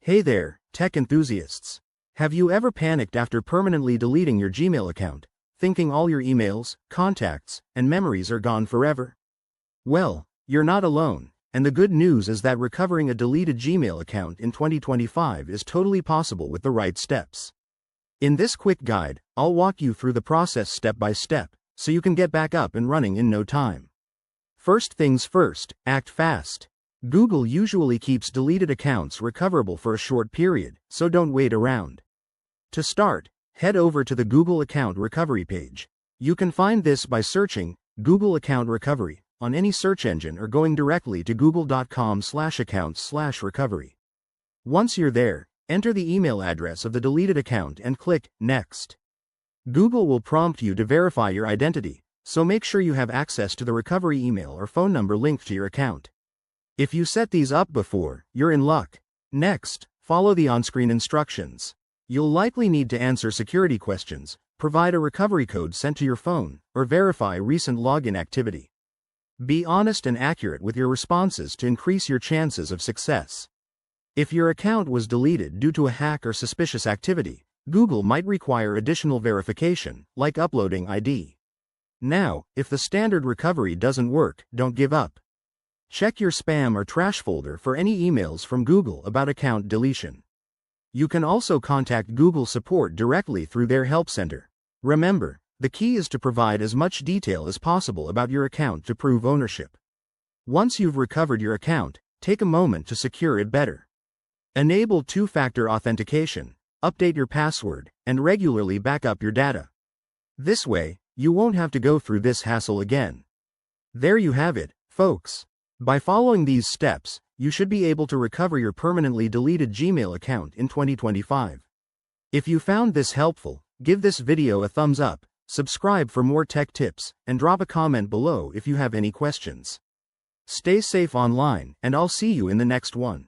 Hey there, tech enthusiasts. Have you ever panicked after permanently deleting your Gmail account, thinking all your emails, contacts, and memories are gone forever? Well, you're not alone, and the good news is that recovering a deleted Gmail account in 2025 is totally possible with the right steps. In this quick guide, I'll walk you through the process step by step, so you can get back up and running in no time. First things first, act fast. Google usually keeps deleted accounts recoverable for a short period, so don't wait around. To start, head over to the Google Account Recovery page. You can find this by searching Google Account Recovery on any search engine or going directly to google.com/accounts/recovery. Once you're there, enter the email address of the deleted account and click Next. Google will prompt you to verify your identity, so make sure you have access to the recovery email or phone number linked to your account. If you set these up before, you're in luck. Next, follow the on-screen instructions. You'll likely need to answer security questions, provide a recovery code sent to your phone, or verify recent login activity. Be honest and accurate with your responses to increase your chances of success. If your account was deleted due to a hack or suspicious activity, Google might require additional verification, like uploading ID. Now, if the standard recovery doesn't work, don't give up. Check your spam or trash folder for any emails from Google about account deletion. You can also contact Google support directly through their help center. Remember, the key is to provide as much detail as possible about your account to prove ownership. Once you've recovered your account, take a moment to secure it better. Enable two-factor authentication, update your password, and regularly back up your data. This way, you won't have to go through this hassle again. There you have it, folks. By following these steps, you should be able to recover your permanently deleted Gmail account in 2025. If you found this helpful, give this video a thumbs up, subscribe for more tech tips, and drop a comment below if you have any questions. Stay safe online, and I'll see you in the next one.